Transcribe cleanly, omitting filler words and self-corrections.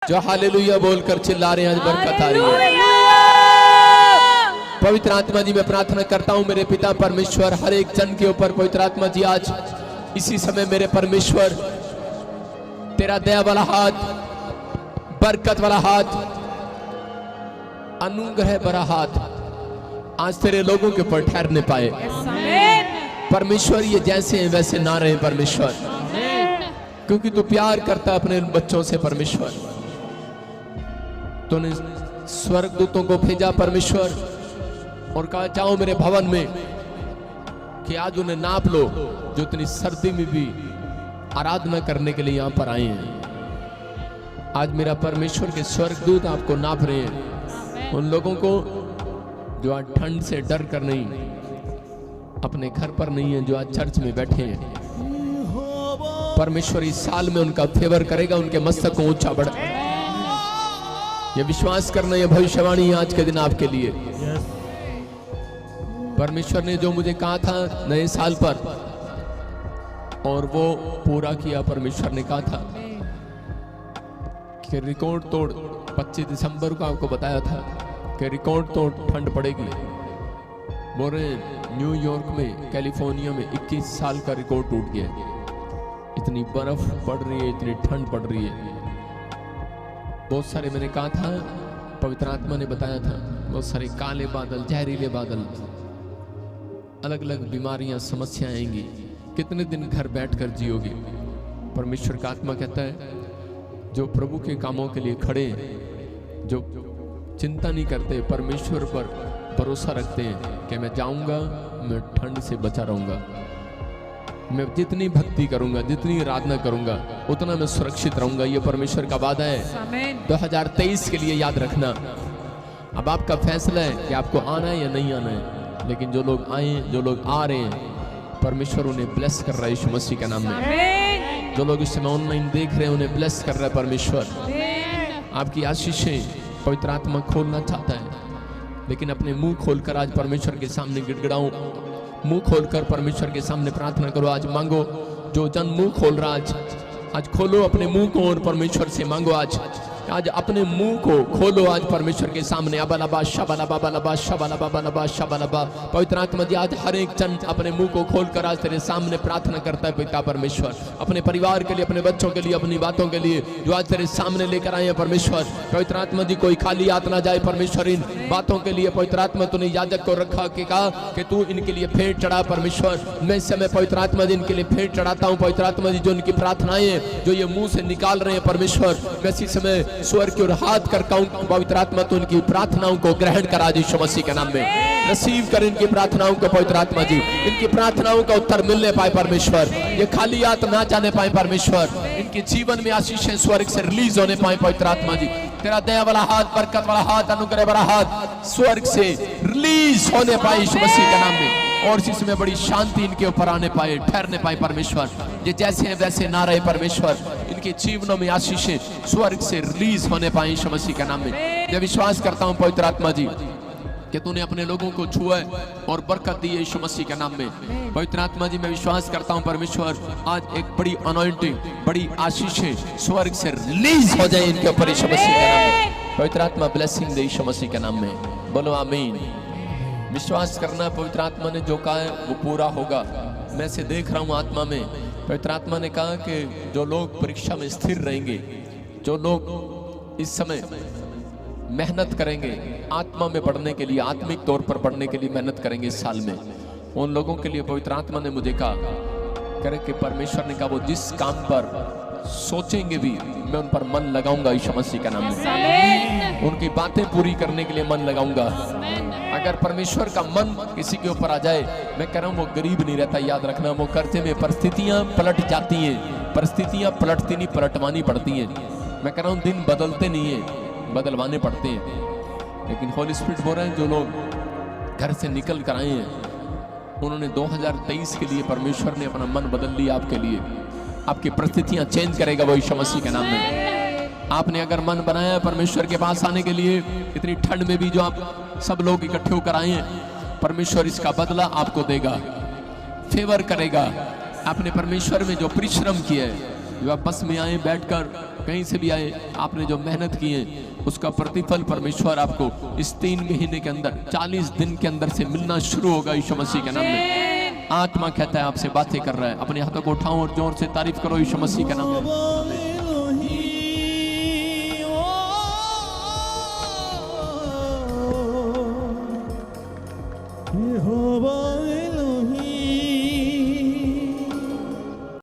जो हालेलुया बोलकर चिल्ला रहे हैं, आज बरकत आ रही है। पवित्र आत्मा जी, मैं प्रार्थना करता हूं मेरे पिता परमेश्वर, हर एक जन के ऊपर पवित्र आत्मा जी आज इसी समय मेरे परमेश्वर तेरा दया वाला हाथ, बरकत वाला हाथ, अनुग्रह भरा हाथ आज तेरे लोगों के ऊपर ठहरने पाए परमेश्वर। ये जैसे हैं वैसे ना रहे परमेश्वर, क्योंकि तू प्यार करता अपने बच्चों से परमेश्वर। तूने स्वर्गदूतों को भेजा परमेश्वर और कहा जाओ मेरे भवन में कि आज उन्हें नाप लो जो इतनी सर्दी में भी आराधना करने के लिए यहां पर आए हैं। आज मेरा परमेश्वर के स्वर्गदूत आपको नाप रहे हैं, उन लोगों को जो आज ठंड से डर कर नहीं, अपने घर पर नहीं है, जो आज चर्च में बैठे हैं। परमेश्वर इस साल में उनका फेवर करेगा, उनके मस्तक को ऊंचा बढ़। ये विश्वास करना, ये भविष्यवाणी है आज के दिन आपके लिए। परमेश्वर ने जो मुझे कहा था नए साल पर, और वो पूरा किया। परमेश्वर ने कहा था कि रिकॉर्ड तोड़ 25 दिसंबर को आपको बताया था कि रिकॉर्ड तोड़ ठंड पड़ेगी। बोल रहे न्यूयॉर्क में, कैलिफोर्निया में 21 साल का रिकॉर्ड टूट गया। इतनी बर्फ पड़ रही है, इतनी ठंड पड़ रही है। बहुत सारे, मैंने कहा था, पवित्र आत्मा ने बताया था, बहुत सारे काले बादल, जहरीले बादल, अलग अलग बीमारियां, समस्याएं आएंगी। कितने दिन घर बैठकर जियोगे? परमेश्वर का आत्मा कहता है जो प्रभु के कामों के लिए खड़े हैं, जो चिंता नहीं करते, परमेश्वर पर भरोसा रखते हैं कि मैं जाऊंगा, मैं ठंड से बचा रहूंगा, मैं जितनी भक्ति करूंगा, जितनी आराधना करूंगा, उतना मैं सुरक्षित रहूंगा। ये परमेश्वर का वादा है। 2023 के लिए याद रखना। अब आपका फैसला है कि आपको आना है या नहीं आना है, लेकिन जो लोग आए, जो लोग आ रहे हैं, परमेश्वर उन्हें ब्लेस कर रहा है यीशु मसीह के नाम में। जो लोग इस समय ऑनलाइन देख रहे हैं, उन्हें ब्लेस कर रहा है परमेश्वर। आपकी आशीषें पवित्र आत्मा खोलना चाहता है, लेकिन अपने मुंह खोलकर आज परमेश्वर के सामने गिड़गिड़ाऊं, मुंह खोलकर परमेश्वर के सामने प्रार्थना करो। आज मांगो, जो जन मुंह खोल रहा, आज खोलो अपने मुंह को और परमेश्वर से मांगो। आज अपने मुंह को खोलो आज परमेश्वर के सामने। अबलबा शबलबा बलबा शबलबा बलबा शबलबा। पवित्र आत्मा जी, आज हर एक जन अपने मुंह को खोलकर आज तेरे सामने प्रार्थना करता है पिता परमेश्वर, अपने परिवार के लिए, अपने बच्चों के लिए, अपनी बातों के लिए जो आज तेरे सामने लेकर आए हैं परमेश्वर। पवित्र आत्मा जी, कोई खाली हाथ ना जाए परमेश्वर इन बातों के लिए। पवित्र आत्मा तूने याजक को रखा कि कहा कि तू इनके लिए भेंट चढ़ा परमेश्वर। मैं इस समय पवित्र आत्मा जी इनके लिए भेंट चढ़ाता हूँ। पवित्र आत्मा जी, जो इनकी प्रार्थनाएं जो ये मुंह से निकाल रहे हैं परमेश्वर, मैं इसी समय स्वर की ओर हाथ करता हूं। पवित्र आत्मा तो इनकी प्रार्थनाओं को ग्रहण करा यीशु मसीह के नाम में। रिसीव कर इनकी प्रार्थनाओं को पवित्र आत्मा जी, इनकी प्रार्थनाओं का उत्तर मिलने पाए परमेश्वर। ये खाली हाथ ना जाने पाए परमेश्वर। इनके जीवन में आशीषें स्वर्ग से रिलीज होने पाए पवित्र आत्मा जी। तेरा दया वाला हाथ, बरकत वाला हाथ, अनुग्रह वाला हाथ स्वर्ग से रिलीज होने पाए यीशु मसीह के नाम में। और इसमें बड़ी शांति इनके ऊपर आने पाए, ठहरने पाए परमेश्वर। ये जैसे हैं वैसे ना रहे परमेश्वर। इनके जीवनों में आशीषें स्वर्ग से रिलीज होने पाए यीशु मसीह के नाम में। मैं विश्वास करता हूं पवित्र आत्मा जी कि तूने अपने लोगों को छुआ और बरकत दी है यीशु मसीह के नाम में। पवित्र आत्मा जी, मैं विश्वास करता हूं परमेश्वर, आज एक बड़ी अनॉइंटिंग, बड़ी आशीषें स्वर्ग से रिलीज हो जाए इनके ऊपर यीशु मसीह के नाम में। पवित्र आत्मा ब्लेसिंग दे यीशु मसीह के नाम में। बोलो आमीन। विश्वास करना, पवित्र आत्मा ने जो कहा है वो पूरा होगा। मैं से देख रहा हूं आत्मा में। पवित्र आत्मा ने कहा कि जो लोग परीक्षा में स्थिर रहेंगे, जो लोग इस समय मेहनत करेंगे आत्मा में बढ़ने के लिए, आत्मिक तौर पर बढ़ने के लिए मेहनत करेंगे इस साल में, उन लोगों के लिए पवित्र आत्मा ने मुझे कहा करे कि परमेश्वर ने कहा वो जिस काम पर सोचेंगे भी मैं उन पर मन लगाऊंगा यीशु मसीह का नाम में। उनकी बातें पूरी करने के लिए मन लगाऊंगा। अगर परमेश्वर का मन किसी के ऊपर आ जाए, मैं कह रहा हूं वो गरीब नहीं रहता, याद रखना। वो कर्जे में परिस्थितियां पलट जाती हैं, परिस्थितियां पलटती नहीं, पलटवानी पड़ती हैं। मैं कह रहा हूं दिन बदलते नहीं है, बदलवाने पड़ते हैं। लेकिन होली स्पिरिट बोल रहे हैं, जो लोग घर से निकल कर आए हैं, उन्होंने 2023 के लिए परमेश्वर ने अपना मन बदल लिया आपके लिए। आपकी परिस्थितियां चेंज करेगा वो यीशु मसीह के नाम में। आपने अगर मन बनाया परमेश्वर के पास आने के लिए, इतनी ठंड में भी जो आप सब लोग इकट्ठे होकर आए हैं, परमेश्वर इसका बदला आपको देगा, फेवर करेगा। आपने परमेश्वर में जो परिश्रम किया है, बस में आए, बैठकर कहीं से भी आए, आपने जो मेहनत की है उसका प्रतिफल परमेश्वर आपको इस 3 महीने के अंदर 40 दिन के अंदर से मिलना शुरू होगा यीशु मसीह के नाम में। आत्मा कहता है आपसे बातें कर रहा है। अपने हाथों को उठाओ और जोर से तारीफ करो यीशु मसीह के नाम में। यहोवा